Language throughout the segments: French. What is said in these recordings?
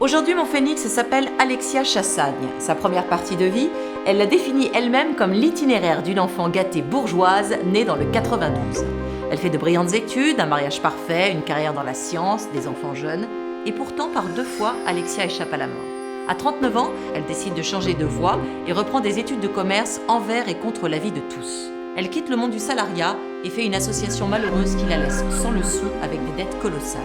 Aujourd'hui, mon phénix s'appelle Alexia Chassagne. Sa première partie de vie, elle la définit elle-même comme l'itinéraire d'une enfant gâtée bourgeoise née dans le 92. Elle fait de brillantes études, un mariage parfait, une carrière dans la science, des enfants jeunes. Et pourtant, par 2 fois, Alexia échappe à la mort. À 39 ans, elle décide de changer de voie et reprend des études de commerce envers et contre l'avis de tous. Elle quitte le monde du salariat et fait une association malheureuse qui la laisse sans le sou avec des dettes colossales.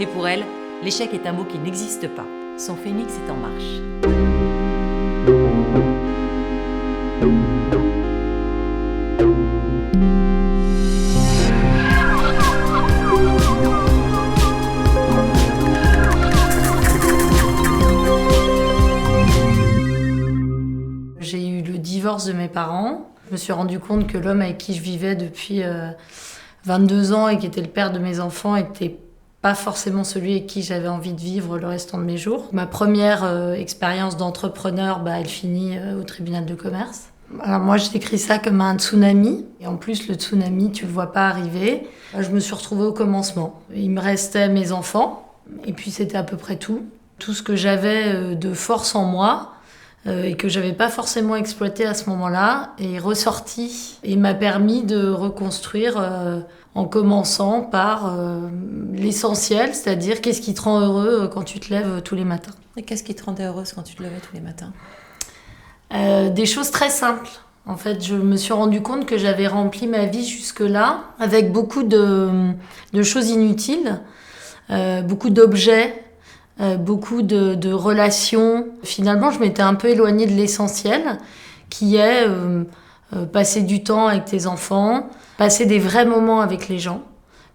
Mais pour elle, l'échec est un mot qui n'existe pas. Son phénix est en marche. J'ai eu le divorce de mes parents. Je me suis rendu compte que l'homme avec qui je vivais depuis 22 ans et qui était le père de mes enfants était pas forcément celui avec qui j'avais envie de vivre le restant de mes jours. Ma première expérience d'entrepreneur, elle finit au tribunal de commerce. Alors moi, je décris ça comme un tsunami. Et en plus, le tsunami, tu le vois pas arriver. Je me suis retrouvée au commencement. Il me restait mes enfants. Et puis, c'était à peu près tout. Tout ce que j'avais de force en moi et que j'avais pas forcément exploité à ce moment-là est ressorti et m'a permis de reconstruire en commençant par l'essentiel, c'est-à-dire qu'est-ce qui te rend heureux quand tu te lèves tous les matins. Et qu'est-ce qui te rendait heureuse quand tu te levais tous les matins ? Des choses très simples. En fait, je me suis rendu compte que j'avais rempli ma vie jusque-là avec beaucoup de choses inutiles, beaucoup d'objets, beaucoup de relations. Finalement, je m'étais un peu éloignée de l'essentiel, qui est passer du temps avec tes enfants, passer des vrais moments avec les gens,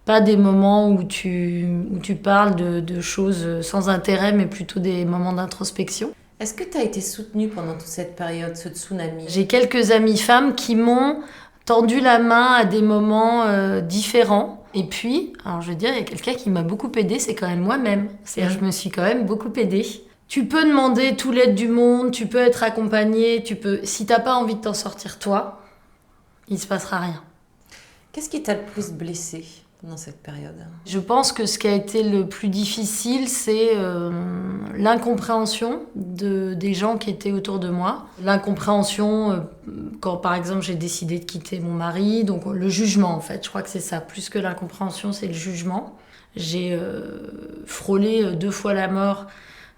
pas des moments où tu parles de choses sans intérêt, mais plutôt des moments d'introspection. Est-ce que tu as été soutenue pendant toute cette période, ce tsunami ? J'ai quelques amies femmes qui m'ont tendu la main à des moments différents. Et puis, alors je veux dire, il y a quelqu'un qui m'a beaucoup aidée, c'est quand même moi-même. C'est-à-dire, je me suis quand même beaucoup aidée. Tu peux demander tout l'aide du monde, tu peux être accompagnée, si t'as pas envie de t'en sortir toi, il se passera rien. Qu'est-ce qui t'a le plus blessée pendant cette période ? Je pense que ce qui a été le plus difficile, c'est l'incompréhension des gens qui étaient autour de moi. L'incompréhension quand, par exemple, j'ai décidé de quitter mon mari. Donc, le jugement, en fait. Je crois que c'est ça. Plus que l'incompréhension, c'est le jugement. J'ai frôlé 2 fois la mort,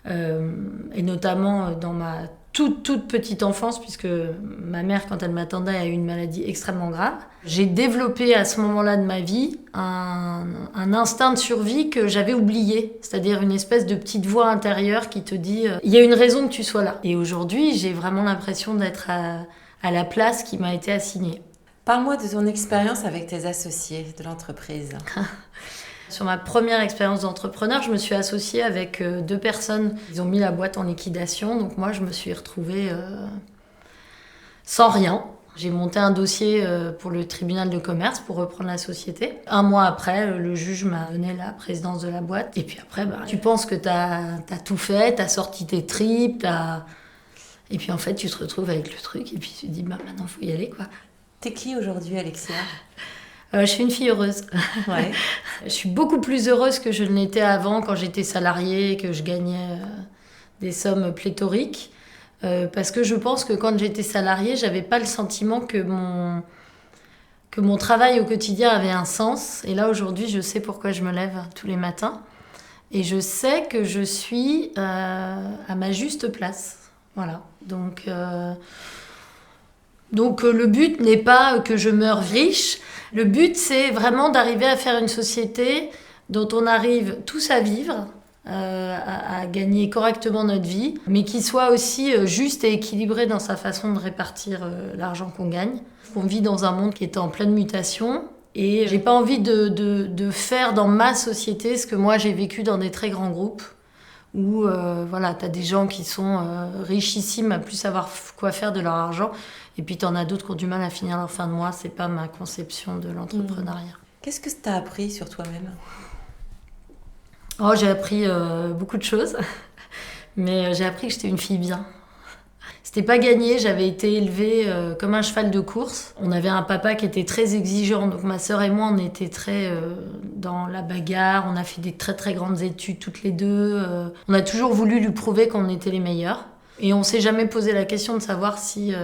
et notamment dans ma toute petite enfance, puisque ma mère, quand elle m'attendait, a eu une maladie extrêmement grave. J'ai développé à ce moment-là de ma vie un instinct de survie que j'avais oublié, c'est-à-dire une espèce de petite voix intérieure qui te dit il y a une raison que tu sois là. Et aujourd'hui, j'ai vraiment l'impression d'être à la place qui m'a été assignée. Parle-moi de ton expérience avec tes associés de l'entreprise. Sur ma première expérience d'entrepreneur, je me suis associée avec 2 personnes. Ils ont mis la boîte en liquidation, donc moi je me suis retrouvée sans rien. J'ai monté un dossier pour le tribunal de commerce pour reprendre la société. 1 mois après, le juge m'a donné la présidence de la boîte. Et puis après, tu penses que t'as tout fait, t'as sorti tes tripes, et puis en fait tu te retrouves avec le truc, et puis tu te dis maintenant faut y aller quoi. T'es qui aujourd'hui, Alexia ? Je suis une fille heureuse. Ouais. Je suis beaucoup plus heureuse que je ne l'étais avant quand j'étais salariée et que je gagnais des sommes pléthoriques. Parce que je pense que quand j'étais salariée, j'avais pas le sentiment que mon travail au quotidien avait un sens. Et là, aujourd'hui, je sais pourquoi je me lève tous les matins. Et je sais que je suis à ma juste place. Voilà. Donc, le but n'est pas que je meure riche. Le but, c'est vraiment d'arriver à faire une société dont on arrive tous à vivre, à gagner correctement notre vie, mais qui soit aussi juste et équilibrée dans sa façon de répartir l'argent qu'on gagne. On vit dans un monde qui est en pleine mutation et j'ai pas envie de faire dans ma société ce que moi j'ai vécu dans des très grands groupes où t'as des gens qui sont richissimes à plus savoir quoi faire de leur argent. Et puis, t'en as d'autres qui ont du mal à finir leur fin de mois. C'est pas ma conception de l'entrepreneuriat. Qu'est-ce que t'as appris sur toi-même ? J'ai appris beaucoup de choses. Mais j'ai appris que j'étais une fille bien. C'était pas gagné, j'avais été élevée comme un cheval de course. On avait un papa qui était très exigeant, donc ma sœur et moi, on était très dans la bagarre. On a fait des très très grandes études toutes les deux. On a toujours voulu lui prouver qu'on était les meilleurs. Et on s'est jamais posé la question de savoir si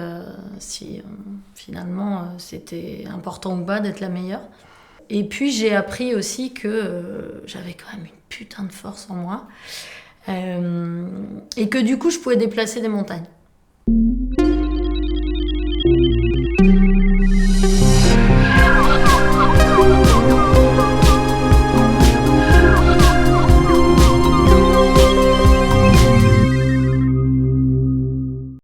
finalement c'était important ou pas d'être la meilleure. Et puis j'ai appris aussi que j'avais quand même une putain de force en moi. Et que du coup je pouvais déplacer des montagnes.